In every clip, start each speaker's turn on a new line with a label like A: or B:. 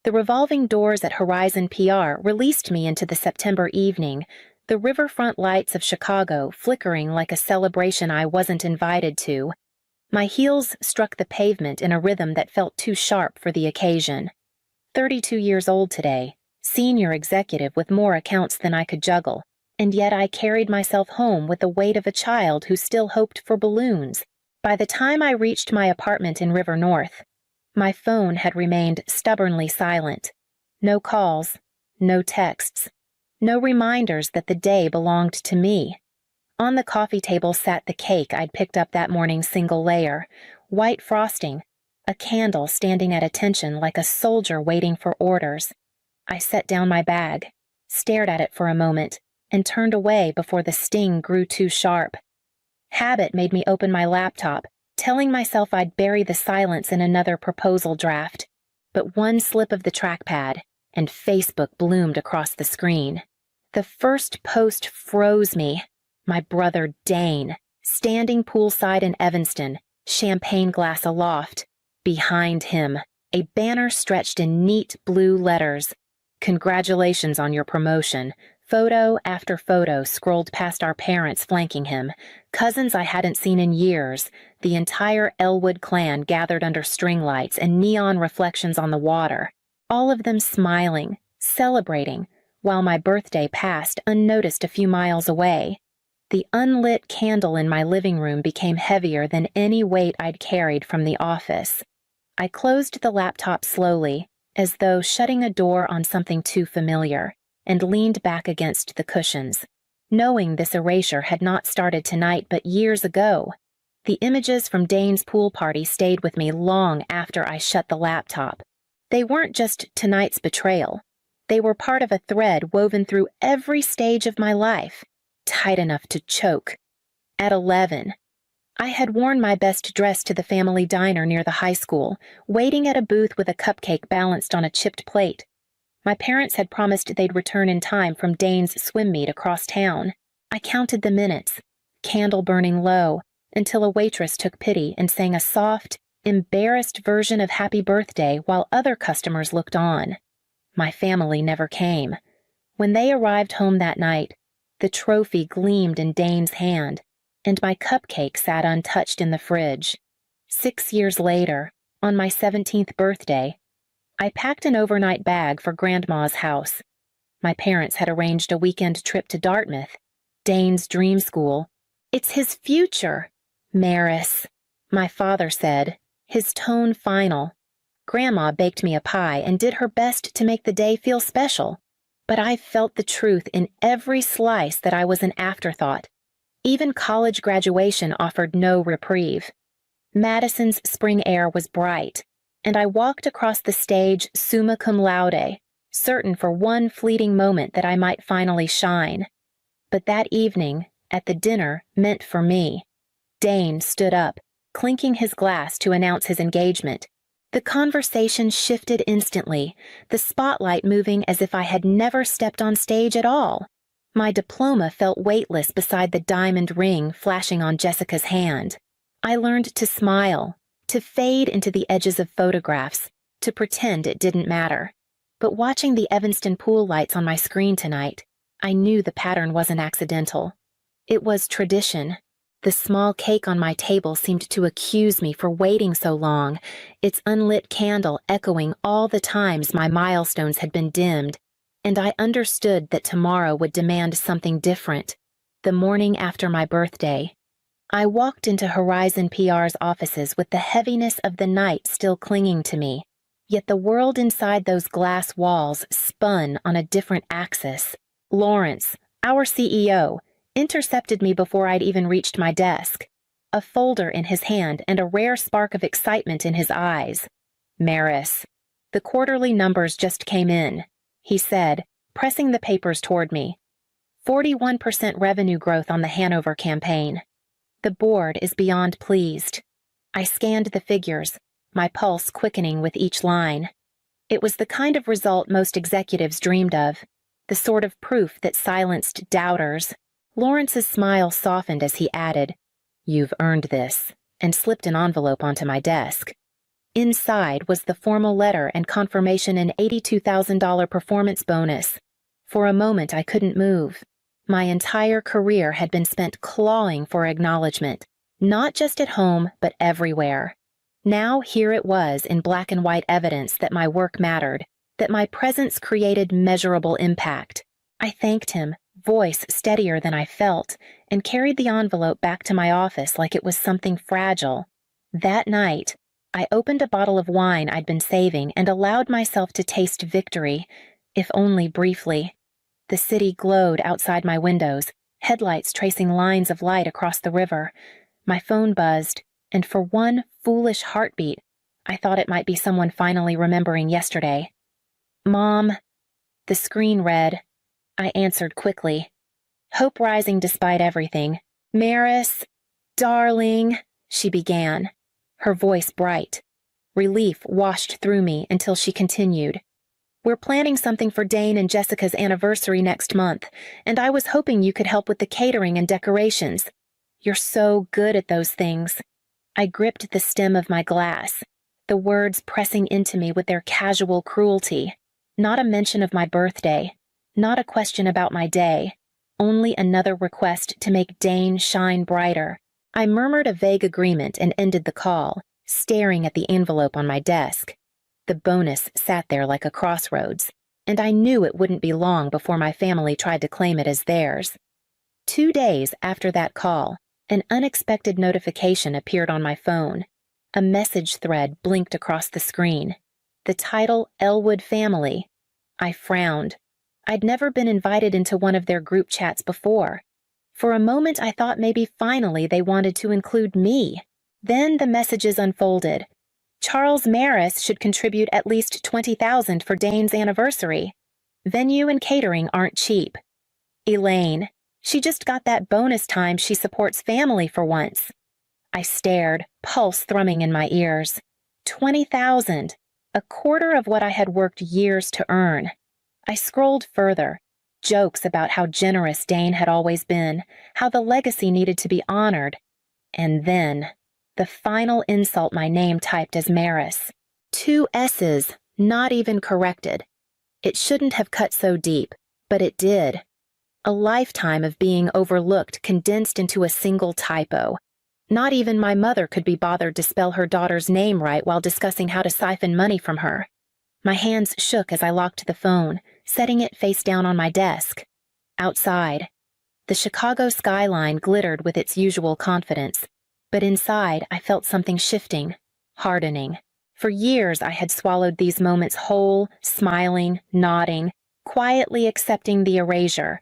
A: The revolving doors at Horizon PR released me into the September evening, the riverfront lights of Chicago flickering like a celebration I wasn't invited to. My heels struck the pavement in a rhythm that felt too sharp for the occasion. 32 years old today, senior executive with more accounts than I could juggle, and yet I carried myself home with the weight of a child who still hoped for balloons. By the time I reached my apartment in River North, my phone had remained stubbornly silent. No calls, no texts, no reminders that the day belonged to me. On the coffee table sat the cake I'd picked up that morning, single layer, white frosting, a candle standing at attention like a soldier waiting for orders. I set down my bag, stared at it for a moment, and turned away before the sting grew too sharp. Habit made me open my laptop, telling myself I'd bury the silence in another proposal draft. But one slip of the trackpad, and Facebook bloomed across the screen. The first post froze me. My brother Dane, standing poolside in Evanston, champagne glass aloft. Behind him, a banner stretched in neat blue letters. "Congratulations on your promotion." Photo after photo scrolled past our parents flanking him, cousins I hadn't seen in years, the entire Elwood clan gathered under string lights and neon reflections on the water, all of them smiling, celebrating, while my birthday passed unnoticed a few miles away. The unlit candle in my living room became heavier than any weight I'd carried from the office. I closed the laptop slowly, as though shutting a door on something too familiar, and leaned back against the cushions, knowing this erasure had not started tonight but years ago. The images from Dane's pool party stayed with me long after I shut the laptop. They weren't just tonight's betrayal. They were part of a thread woven through every stage of my life, tight enough to choke. At 11, I had worn my best dress to the family diner near the high school, waiting at a booth with a cupcake balanced on a chipped plate. My parents had promised they'd return in time from Dane's swim meet across town. I counted the minutes, candle burning low, until a waitress took pity and sang a soft, embarrassed version of Happy Birthday while other customers looked on. My family never came. When they arrived home that night, the trophy gleamed in Dane's hand, and my cupcake sat untouched in the fridge. 6 years later, on my 17th birthday, I packed an overnight bag for Grandma's house. My parents had arranged a weekend trip to Dartmouth, Dane's dream school. "It's his future, Maris," my father said, his tone final. Grandma baked me a pie and did her best to make the day feel special, but I felt the truth in every slice that I was an afterthought. Even college graduation offered no reprieve. Madison's spring air was bright, and I walked across the stage summa cum laude, certain for one fleeting moment that I might finally shine. But that evening, at the dinner meant for me, Dane stood up, clinking his glass to announce his engagement. The conversation shifted instantly, the spotlight moving as if I had never stepped on stage at all. My diploma felt weightless beside the diamond ring flashing on Jessica's hand. I learned to smile, to fade into the edges of photographs, to pretend it didn't matter. But watching the Evanston pool lights on my screen tonight, I knew the pattern wasn't accidental. It was tradition. The small cake on my table seemed to accuse me for waiting so long, its unlit candle echoing all the times my milestones had been dimmed, and I understood that tomorrow would demand something different. The morning after my birthday, I walked into Horizon PR's offices with the heaviness of the night still clinging to me, yet the world inside those glass walls spun on a different axis. Lawrence, our CEO, intercepted me before I'd even reached my desk, a folder in his hand and a rare spark of excitement in his eyes. "Maris, the quarterly numbers just came in," he said, pressing the papers toward me. 41% revenue growth on the Hanover campaign. The board is beyond pleased. I scanned the figures, my pulse quickening with each line. It was the kind of result most executives dreamed of, the sort of proof that silenced doubters. Lawrence's smile softened as he added, "You've earned this," and slipped an envelope onto my desk. Inside was the formal letter and confirmation an $82,000 performance bonus. For a moment, I couldn't move. My entire career had been spent clawing for acknowledgement, not just at home, but everywhere. Now here it was in black and white evidence that my work mattered, that my presence created measurable impact. I thanked him, voice steadier than I felt, and carried the envelope back to my office like it was something fragile. That night, I opened a bottle of wine I'd been saving and allowed myself to taste victory, if only briefly. The city glowed outside my windows, headlights tracing lines of light across the river. My phone buzzed, and for one foolish heartbeat, I thought it might be someone finally remembering yesterday. "Mom," the screen read. I answered quickly. Hope rising despite everything. "Maris, darling," she began, her voice bright. Relief washed through me until she continued. "We're planning something for Dane and Jessica's anniversary next month, and I was hoping you could help with the catering and decorations. You're so good at those things." I gripped the stem of my glass, the words pressing into me with their casual cruelty. Not a mention of my birthday, not a question about my day, only another request to make Dane shine brighter. I murmured a vague agreement and ended the call, staring at the envelope on my desk. The bonus sat there like a crossroads, and I knew it wouldn't be long before my family tried to claim it as theirs. 2 days after that call, an unexpected notification appeared on my phone. A message thread blinked across the screen. The title, Elwood Family. I frowned. I'd never been invited into one of their group chats before. For a moment, I thought maybe finally they wanted to include me. Then the messages unfolded. Charles Maris should contribute at least $20,000 for Dane's anniversary. Venue and catering aren't cheap. Elaine. She just got that bonus time she supports family for once. I stared, pulse thrumming in my ears. 20,000, a quarter of what I had worked years to earn. I scrolled further. Jokes about how generous Dane had always been, how the legacy needed to be honored. And then, the final insult my name typed as Maris. 2 S's, not even corrected. It shouldn't have cut so deep, but it did. A lifetime of being overlooked condensed into a single typo. Not even my mother could be bothered to spell her daughter's name right while discussing how to siphon money from her. My hands shook as I locked the phone, setting it face down on my desk. Outside, the Chicago skyline glittered with its usual confidence, but inside I felt something shifting, hardening. For years I had swallowed these moments whole, smiling, nodding, quietly accepting the erasure.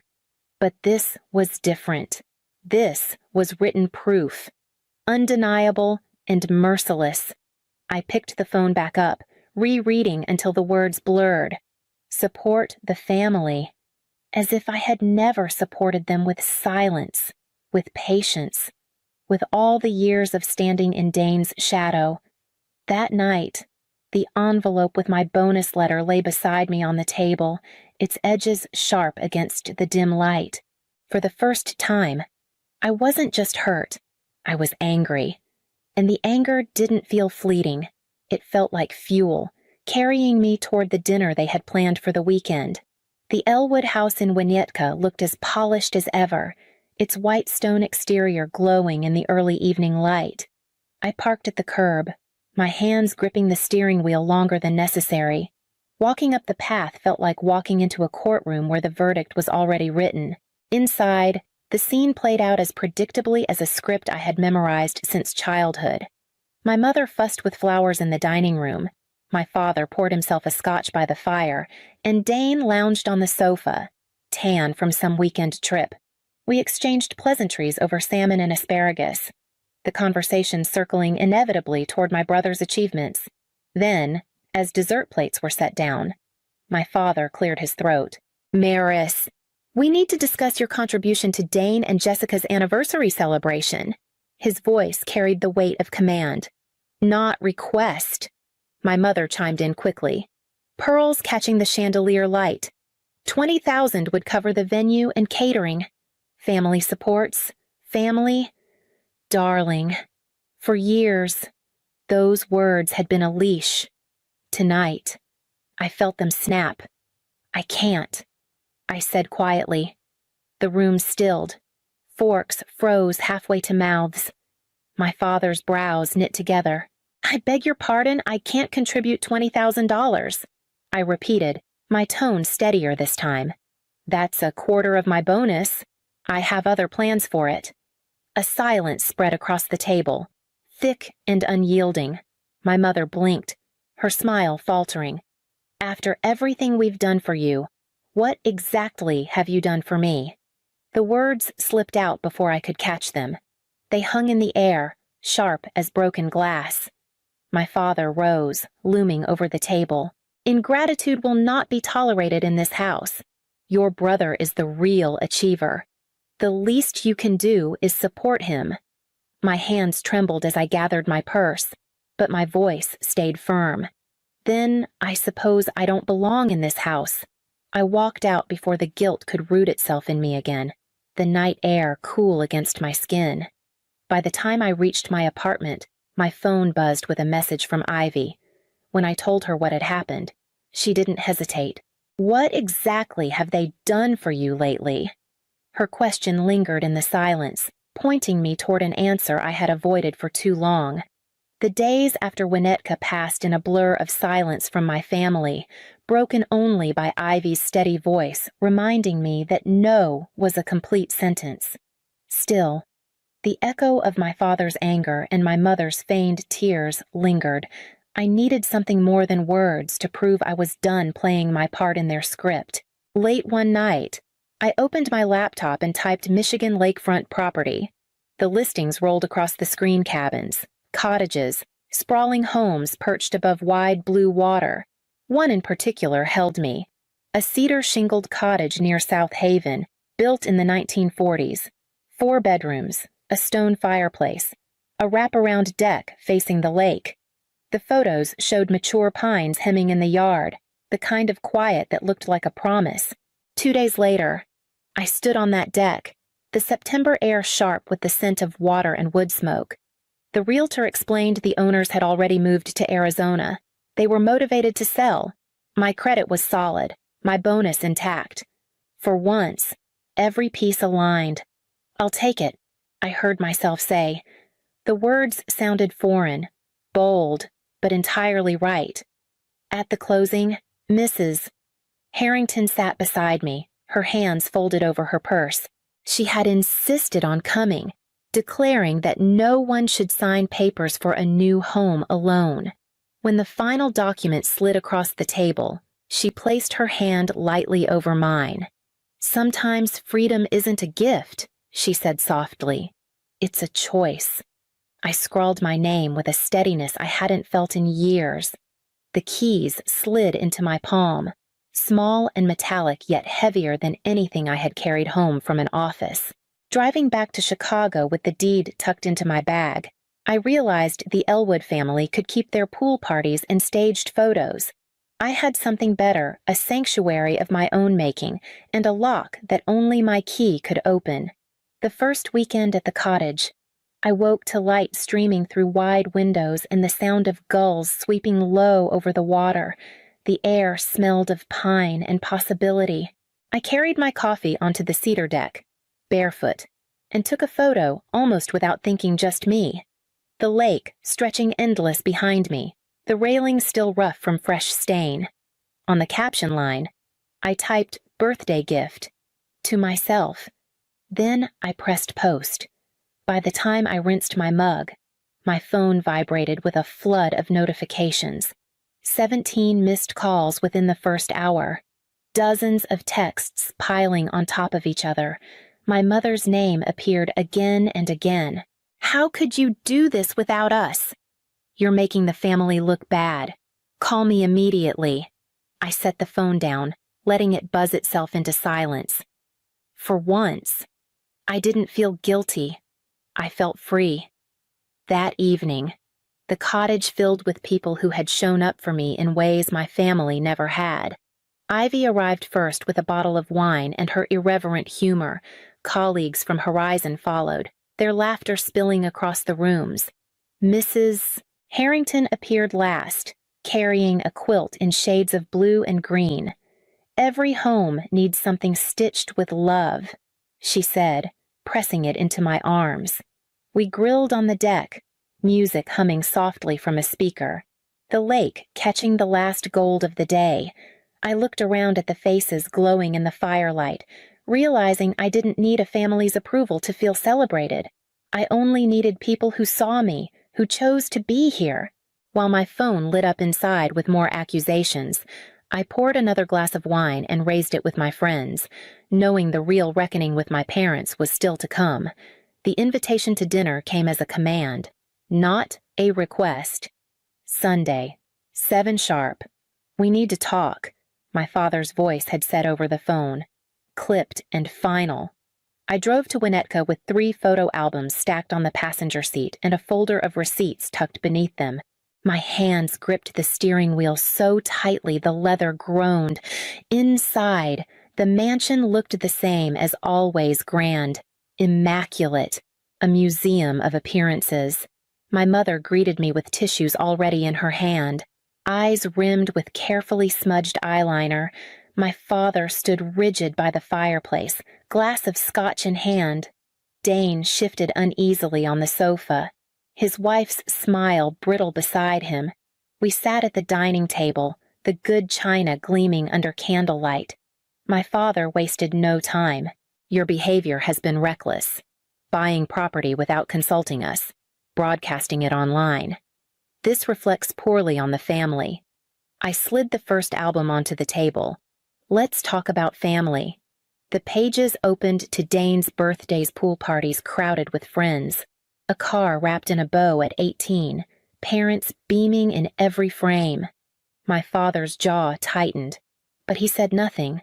A: But this was different. This was written proof. Undeniable and merciless. I picked the phone back up, rereading until the words blurred. Support the family. As if I had never supported them with silence, with patience, with all the years of standing in Dane's shadow. That night, the envelope with my bonus letter lay beside me on the table, its edges sharp against the dim light. For the first time, I wasn't just hurt, I was angry. And the anger didn't feel fleeting. It felt like fuel, carrying me toward the dinner they had planned for the weekend. The Elwood house in Winnetka looked as polished as ever, its white stone exterior glowing in the early evening light. I parked at the curb, my hands gripping the steering wheel longer than necessary. Walking up the path felt like walking into a courtroom where the verdict was already written. Inside, the scene played out as predictably as a script I had memorized since childhood. My mother fussed with flowers in the dining room. My father poured himself a scotch by the fire, and Dane lounged on the sofa, tan from some weekend trip. We exchanged pleasantries over salmon and asparagus, the conversation circling inevitably toward my brother's achievements. Then, as dessert plates were set down, my father cleared his throat. "Maris, we need to discuss your contribution to Dane and Jessica's anniversary celebration." His voice carried the weight of command. "Not request." My mother chimed in quickly. "Pearls catching the chandelier light. 20,000 would cover the venue and catering. Family supports. Family. Darling. For years." Those words had been a leash. Tonight, I felt them snap. I can't, I said quietly. The room stilled. Forks froze halfway to mouths. My father's brows knit together. I beg your pardon, I can't contribute $20,000. I repeated, my tone steadier this time. That's a quarter of my bonus. I have other plans for it. A silence spread across the table, thick and unyielding. My mother blinked, her smile faltering. After everything we've done for you, what exactly have you done for me? The words slipped out before I could catch them. They hung in the air, sharp as broken glass. My father rose, looming over the table. Ingratitude will not be tolerated in this house. Your brother is the real achiever. The least you can do is support him. My hands trembled as I gathered my purse, but my voice stayed firm. Then I suppose I don't belong in this house. I walked out before the guilt could root itself in me again, the night air cool against my skin. By the time I reached my apartment, my phone buzzed with a message from Ivy. When I told her what had happened, she didn't hesitate. What exactly have they done for you lately? Her question lingered in the silence, pointing me toward an answer I had avoided for too long. The days after Winnetka passed in a blur of silence from my family, broken only by Ivy's steady voice reminding me that no was a complete sentence. Still, the echo of my father's anger and my mother's feigned tears lingered. I needed something more than words to prove I was done playing my part in their script. Late one night, I opened my laptop and typed Michigan lakefront property. The listings rolled across the screen: cabins, cottages, sprawling homes perched above wide blue water. One in particular held me. A cedar-shingled cottage near South Haven, built in the 1940s. 4 bedrooms, a stone fireplace, a wraparound deck facing the lake. The photos showed mature pines hemming in the yard, the kind of quiet that looked like a promise. 2 days later, I stood on that deck, the September air sharp with the scent of water and wood smoke. The realtor explained the owners had already moved to Arizona. They were motivated to sell. My credit was solid, my bonus intact. For once, every piece aligned. I'll take it, I heard myself say. The words sounded foreign, bold, but entirely right. At the closing, Mrs. Harrington sat beside me, her hands folded over her purse. She had insisted on coming, declaring that no one should sign papers for a new home alone. When the final document slid across the table, she placed her hand lightly over mine. Sometimes freedom isn't a gift, she said softly. It's a choice. I scrawled my name with a steadiness I hadn't felt in years. The keys slid into my palm, small and metallic yet heavier than anything I had carried home from an office. Driving back to Chicago with the deed tucked into my bag, I realized the Elwood family could keep their pool parties and staged photos. I had something better, a sanctuary of my own making, and a lock that only my key could open. The first weekend at the cottage, I woke to light streaming through wide windows and the sound of gulls sweeping low over the water. The air smelled of pine and possibility. I carried my coffee onto the cedar deck, barefoot, and took a photo almost without thinking just me. The lake stretching endless behind me, the railing still rough from fresh stain. On the caption line, I typed birthday gift to myself. Then I pressed post. By the time I rinsed my mug, my phone vibrated with a flood of notifications. 17 missed calls within the first hour. Dozens of texts piling on top of each other. My mother's name appeared again and again. How could you do this without us? You're making the family look bad. Call me immediately. I set the phone down, letting it buzz itself into silence. For once, I didn't feel guilty. I felt free. That evening, the cottage filled with people who had shown up for me in ways my family never had. Ivy arrived first with a bottle of wine and her irreverent humor. Colleagues from Horizon followed, their laughter spilling across the rooms. Mrs. Harrington appeared last, carrying a quilt in shades of blue and green. "Every home needs something stitched with love," she said, pressing it into my arms. We grilled on the deck, music humming softly from a speaker, the lake catching the last gold of the day. I looked around at the faces glowing in the firelight, realizing I didn't need a family's approval to feel celebrated. I only needed people who saw me, who chose to be here. While my phone lit up inside with more accusations, I poured another glass of wine and raised it with my friends, knowing the real reckoning with my parents was still to come. The invitation to dinner came as a command, not a request. Sunday, 7 sharp. "We need to talk," my father's voice had said over the phone. Clipped and final. I drove to Winnetka with 3 photo albums stacked on the passenger seat and a folder of receipts tucked beneath them. My hands gripped the steering wheel so tightly the leather groaned. Inside, the mansion looked the same as always, grand, immaculate, a museum of appearances. My mother greeted me with tissues already in her hand, eyes rimmed with carefully smudged eyeliner. My father stood rigid by the fireplace, glass of scotch in hand. Dane shifted uneasily on the sofa, his wife's smile brittle beside him. We sat at the dining table, the good china gleaming under candlelight. My father wasted no time. "Your behavior has been reckless. Buying property without consulting us, broadcasting it online. This reflects poorly on the family." I slid the first album onto the table. "Let's talk about family." The pages opened to Dane's birthday's pool parties crowded with friends. A car wrapped in a bow at 18, parents beaming in every frame. My father's jaw tightened, but he said nothing.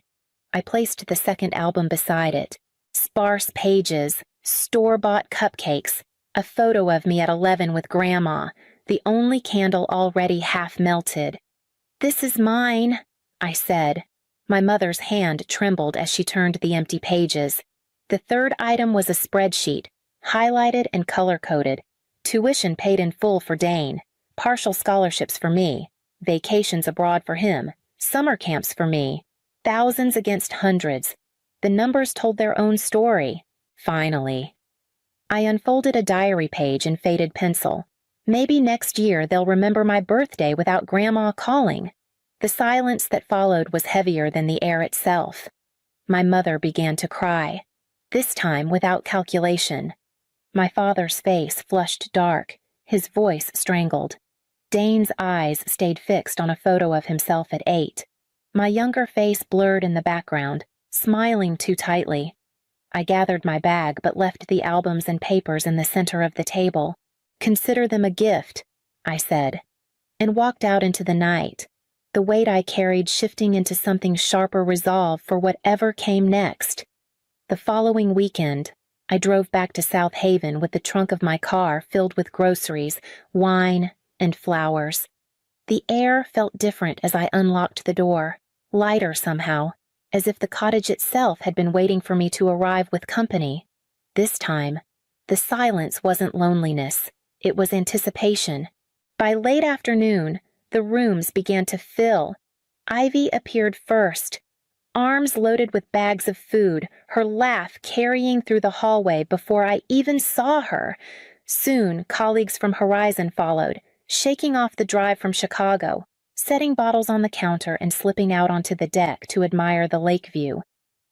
A: I placed the second album beside it. Sparse pages, store-bought cupcakes, a photo of me at 11 with Grandma, the only candle already half melted. "This is mine," I said. My mother's hand trembled as she turned the empty pages. The third item was a spreadsheet, highlighted and color-coded. Tuition paid in full for Dane, partial scholarships for me, vacations abroad for him, summer camps for me, thousands against hundreds. The numbers told their own story. Finally. I unfolded a diary page in faded pencil. Maybe next year they'll remember my birthday without Grandma calling. The silence that followed was heavier than the air itself. My mother began to cry, this time without calculation. My father's face flushed dark, his voice strangled. Dane's eyes stayed fixed on a photo of himself at 8. My younger face blurred in the background, smiling too tightly. I gathered my bag but left the albums and papers in the center of the table. "Consider them a gift," I said, and walked out into the night, the weight I carried shifting into something sharper resolve for whatever came next. The following weekend, I drove back to South Haven with the trunk of my car filled with groceries, wine, and flowers. The air felt different as I unlocked the door, lighter somehow, as if the cottage itself had been waiting for me to arrive with company. This time, the silence wasn't loneliness, it was anticipation. By late afternoon, the rooms began to fill. Ivy appeared first, arms loaded with bags of food, her laugh carrying through the hallway before I even saw her. Soon, colleagues from Horizon followed, shaking off the drive from Chicago, setting bottles on the counter and slipping out onto the deck to admire the lake view.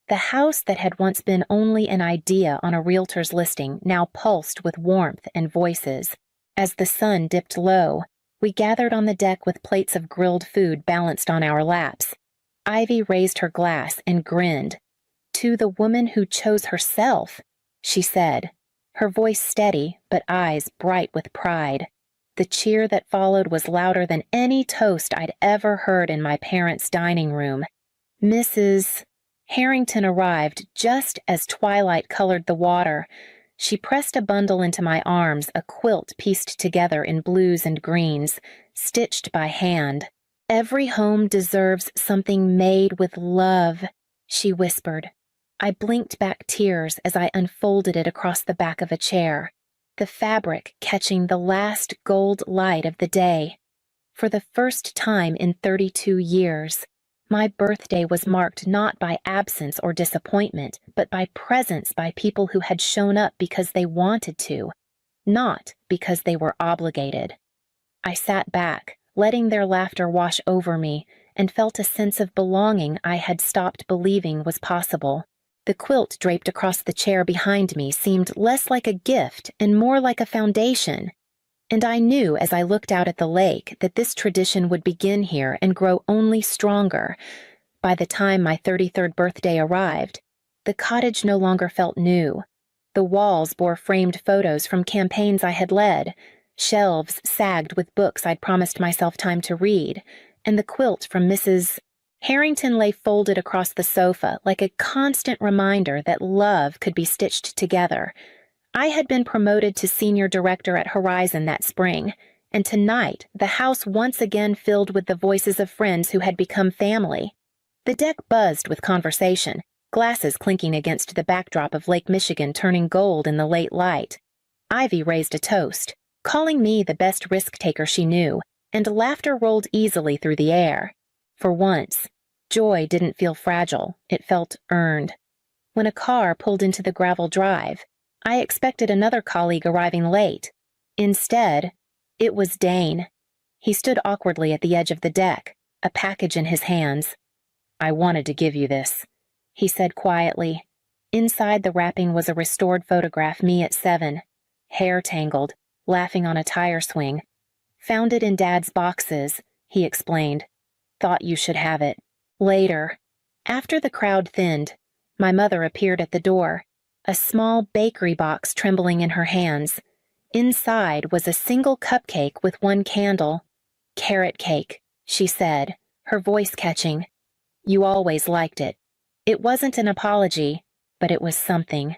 A: The house that had once been only an idea on a realtor's listing now pulsed with warmth and voices. As the sun dipped low, we gathered on the deck with plates of grilled food balanced on our laps. Ivy raised her glass and grinned. "To the woman who chose herself," she said, her voice steady but eyes bright with pride. The cheer that followed was louder than any toast I'd ever heard in my parents' dining room. Mrs. Harrington arrived just as twilight colored the water. She pressed a bundle into my arms, a quilt pieced together in blues and greens, stitched by hand. "Every home deserves something made with love," she whispered. I blinked back tears as I unfolded it across the back of a chair. the fabric catching the last gold light of the day. For the first time in 32 years, my birthday was marked not by absence or disappointment, but by presence by people who had shown up because they wanted to, not because they were obligated. I sat back, letting their laughter wash over me, and felt a sense of belonging I had stopped believing was possible. The quilt draped across the chair behind me seemed less like a gift and more like a foundation. And I knew as I looked out at the lake that this tradition would begin here and grow only stronger. By the time my 33rd birthday arrived, the cottage no longer felt new. The walls bore framed photos from campaigns I had led, shelves sagged with books I'd promised myself time to read, and the quilt from Mrs. Harrington lay folded across the sofa like a constant reminder that love could be stitched together. I had been promoted to senior director at Horizon that spring, and tonight the house once again filled with the voices of friends who had become family. The deck buzzed with conversation, glasses clinking against the backdrop of Lake Michigan turning gold in the late light. Ivy raised a toast, calling me the best risk-taker she knew, and laughter rolled easily through the air. For once, joy didn't feel fragile, it felt earned. When a car pulled into the gravel drive, I expected another colleague arriving late. Instead, it was Dane. He stood awkwardly at the edge of the deck, a package in his hands. "I wanted to give you this," he said quietly. Inside the wrapping was a restored photograph me at 7, hair tangled, laughing on a tire swing. "Found it in Dad's boxes," he explained. "Thought you should have it." Later, after the crowd thinned, my mother appeared at the door, a small bakery box trembling in her hands. Inside was a single cupcake with one candle. "Carrot cake," she said, her voice catching. "You always liked it." It wasn't an apology, but it was something.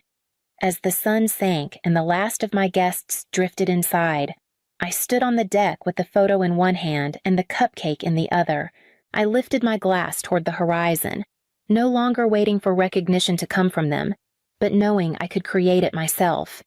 A: As the sun sank and the last of my guests drifted inside, I stood on the deck with the photo in one hand and the cupcake in the other. I lifted my glass toward the horizon, no longer waiting for recognition to come from them, but knowing I could create it myself.